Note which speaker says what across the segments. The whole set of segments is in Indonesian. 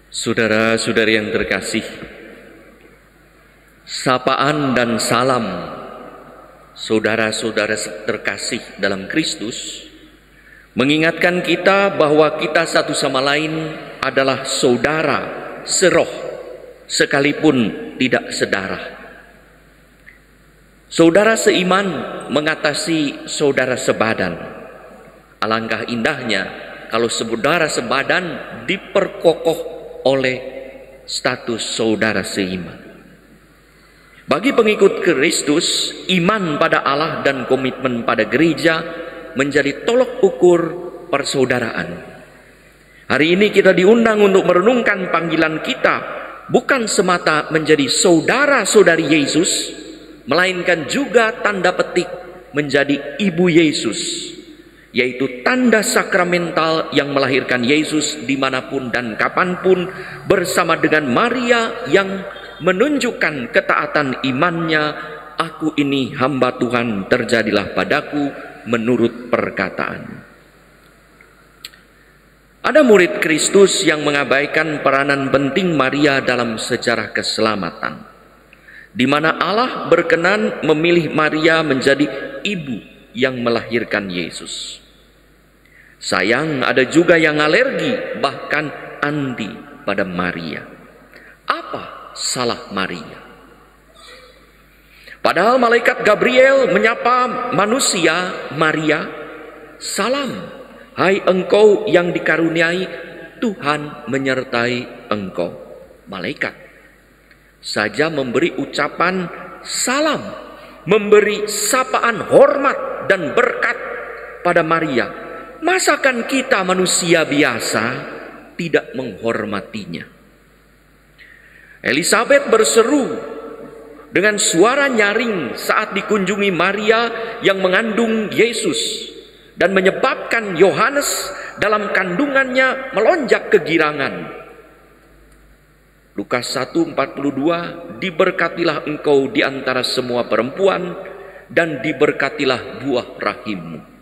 Speaker 1: Saudara-saudari yang terkasih, sapaan dan salam saudara-saudara terkasih dalam Kristus mengingatkan kita bahwa kita satu sama lain adalah saudara seroh sekalipun tidak sedarah. Saudara seiman mengatasi saudara sebadan. Alangkah indahnya kalau saudara sebadan diperkokoh oleh status saudara seiman. Bagi pengikut Kristus, iman pada Allah dan komitmen pada gereja menjadi tolok ukur persaudaraan. Hari ini kita diundang untuk merenungkan panggilan kita bukan semata menjadi saudara-saudari Yesus, melainkan juga tanda petik menjadi ibu Yesus, yaitu tanda sakramental yang melahirkan Yesus dimanapun dan kapanpun, bersama dengan Maria yang menunjukkan ketaatan imannya. Aku ini hamba Tuhan, terjadilah padaku menurut perkataan. Ada murid Kristus yang mengabaikan peranan penting Maria dalam sejarah keselamatan, di mana Allah berkenan memilih Maria menjadi ibu yang melahirkan Yesus. Sayang, ada juga yang alergi, bahkan anti pada Maria. Apa salah Maria? Padahal malaikat Gabriel menyapa manusia, Maria, "Salam, hai engkau yang dikaruniai, Tuhan menyertai engkau." Malaikat saja memberi ucapan salam, memberi sapaan hormat dan berkat pada Maria. Masakan kita manusia biasa tidak menghormatinya? Elizabeth berseru dengan suara nyaring saat dikunjungi Maria yang mengandung Yesus dan menyebabkan Yohanes dalam kandungannya melonjak kegirangan. Lukas 1:42, "Diberkatilah engkau di antara semua perempuan dan diberkatilah buah rahimmu."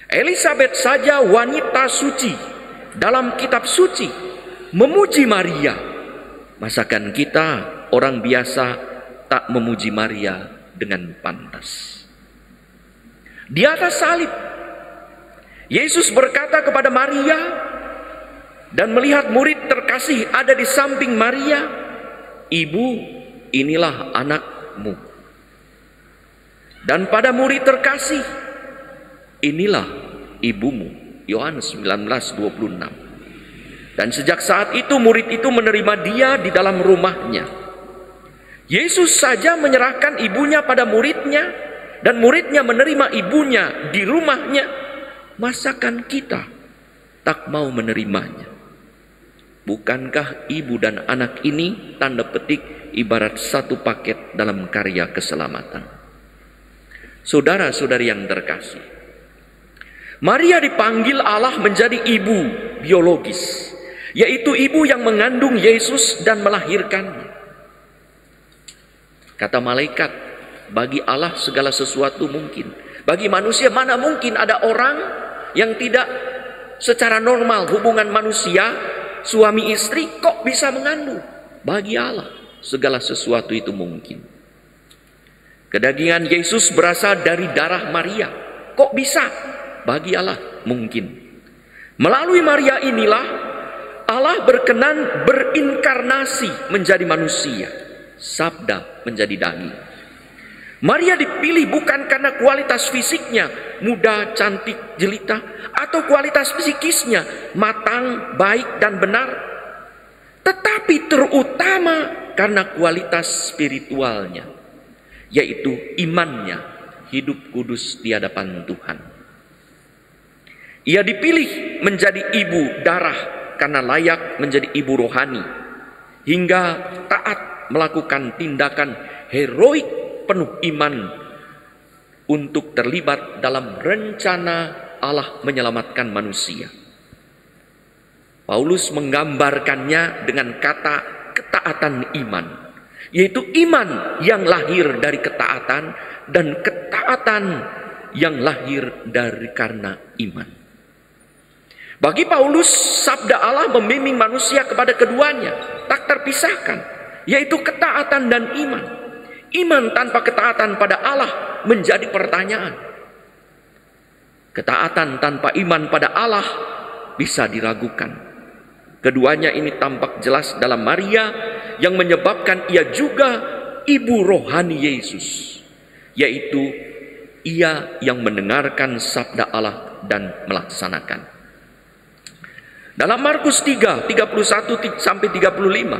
Speaker 1: Elizabeth saja, wanita suci dalam kitab suci, memuji Maria. Masakan kita orang biasa tak memuji Maria dengan pantas? Di atas salib, Yesus berkata kepada Maria, dan melihat murid terkasih ada di samping Maria, "Ibu, inilah anakmu." Dan pada murid terkasih, "Inilah ibumu." Yohanes 19:26. Dan sejak saat itu murid itu menerima dia di dalam rumahnya. Yesus saja menyerahkan ibunya pada muridnya, dan muridnya menerima ibunya di rumahnya. Masakan kita tak mau menerimanya? Bukankah ibu dan anak ini tanda petik ibarat satu paket dalam karya keselamatan? Saudara-saudari yang terkasih, Maria dipanggil Allah menjadi ibu biologis, yaitu ibu yang mengandung Yesus dan melahirkannya. Kata malaikat, bagi Allah segala sesuatu mungkin. Bagi manusia mana mungkin ada orang yang tidak secara normal hubungan manusia, suami istri kok bisa mengandung? Bagi Allah segala sesuatu itu mungkin. Kedagingan Yesus berasal dari darah Maria. Kok bisa? Bagi Allah mungkin. Melalui Maria inilah Allah berkenan berinkarnasi menjadi manusia. Sabda menjadi daging. Maria dipilih bukan karena kualitas fisiknya, muda, cantik, jelita, atau kualitas psikisnya, matang, baik, dan benar, tetapi terutama karena kualitas spiritualnya, yaitu imannya hidup kudus di hadapan Tuhan. Ia dipilih menjadi ibu darah karena layak menjadi ibu rohani, hingga taat melakukan tindakan heroik penuh iman untuk terlibat dalam rencana Allah menyelamatkan manusia. Paulus menggambarkannya dengan kata ketaatan iman, yaitu iman yang lahir dari ketaatan dan ketaatan yang lahir dari karena iman. Bagi Paulus, sabda Allah membimbing manusia kepada keduanya, tak terpisahkan, yaitu ketaatan dan iman. Iman tanpa ketaatan pada Allah menjadi pertanyaan. Ketaatan tanpa iman pada Allah bisa diragukan. Keduanya ini tampak jelas dalam Maria, yang menyebabkan ia juga ibu rohani Yesus, yaitu ia yang mendengarkan sabda Allah dan melaksanakan. Dalam Markus 3, 31 sampai 35,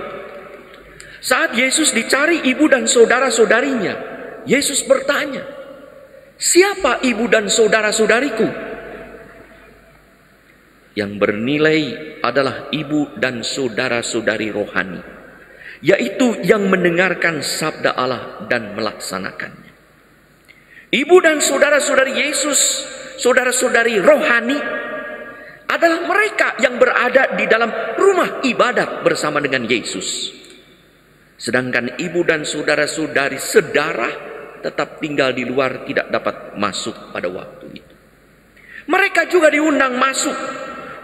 Speaker 1: saat Yesus dicari ibu dan saudara-saudarinya, Yesus bertanya, "Siapa ibu dan saudara-saudariku?" Yang bernilai adalah ibu dan saudara-saudari rohani, yaitu yang mendengarkan sabda Allah dan melaksanakannya. Ibu dan saudara-saudari Yesus, saudara-saudari rohani, adalah mereka yang berada di dalam rumah ibadat bersama dengan Yesus. Sedangkan ibu dan saudara-saudari sedarah tetap tinggal di luar, tidak dapat masuk pada waktu itu. Mereka juga diundang masuk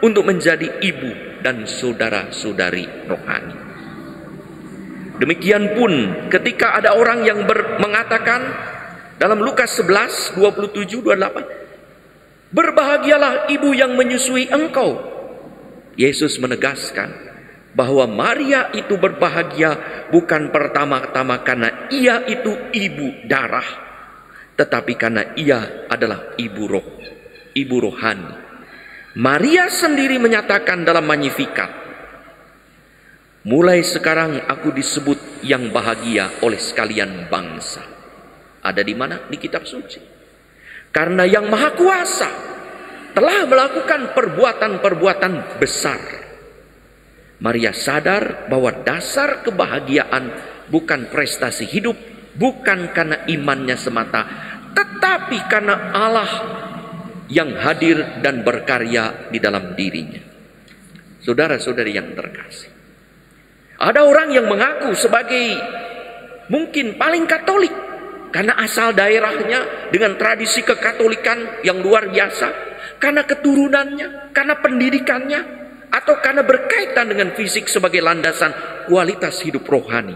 Speaker 1: untuk menjadi ibu dan saudara-saudari rohani. Demikian pun ketika ada orang yang mengatakan dalam Lukas 11, 27-28, "Berbahagialah ibu yang menyusui engkau." Yesus menegaskan bahwa Maria itu berbahagia bukan pertama-tama karena ia itu ibu darah, tetapi karena ia adalah ibu rohani. Maria sendiri menyatakan dalam Magnificat, "Mulai sekarang aku disebut yang bahagia oleh sekalian bangsa." Ada di mana? Di kitab suci. Karena yang Maha Kuasa telah melakukan perbuatan-perbuatan besar. Maria sadar bahwa dasar kebahagiaan bukan prestasi hidup, bukan karena imannya semata, tetapi karena Allah yang hadir dan berkarya di dalam dirinya. Saudara-saudari yang terkasih, ada orang yang mengaku sebagai mungkin paling Katolik karena asal daerahnya dengan tradisi kekatolikan yang luar biasa, karena keturunannya, karena pendidikannya, atau karena berkaitan dengan fisik sebagai landasan kualitas hidup rohani.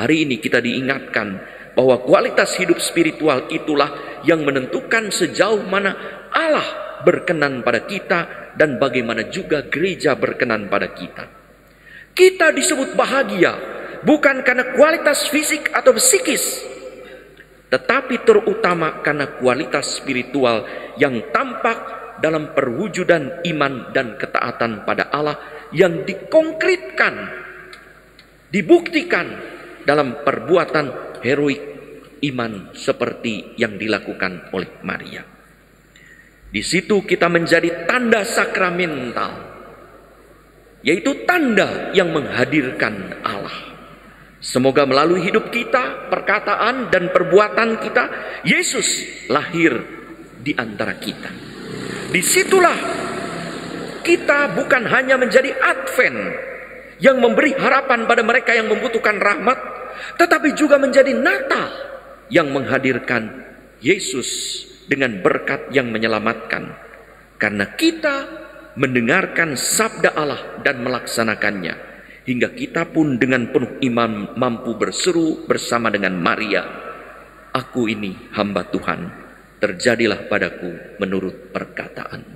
Speaker 1: Hari ini kita diingatkan bahwa kualitas hidup spiritual itulah yang menentukan sejauh mana Allah berkenan pada kita dan bagaimana juga gereja berkenan pada kita. Kita disebut bahagia bukan karena kualitas fisik atau psikis, tetapi terutama karena kualitas spiritual yang tampak dalam perwujudan iman dan ketaatan pada Allah yang dikonkretkan, dibuktikan dalam perbuatan heroik iman seperti yang dilakukan oleh Maria. Di situ kita menjadi tanda sakramental, yaitu tanda yang menghadirkan Allah. Semoga melalui hidup kita, perkataan dan perbuatan kita, Yesus lahir di antara kita. Disitulah kita bukan hanya menjadi Advent yang memberi harapan pada mereka yang membutuhkan rahmat, tetapi juga menjadi Natal yang menghadirkan Yesus dengan berkat yang menyelamatkan. Karena kita mendengarkan sabda Allah dan melaksanakannya, hingga kita pun dengan penuh iman mampu berseru bersama dengan Maria, "Aku ini hamba Tuhan, terjadilah padaku menurut perkataan-Mu."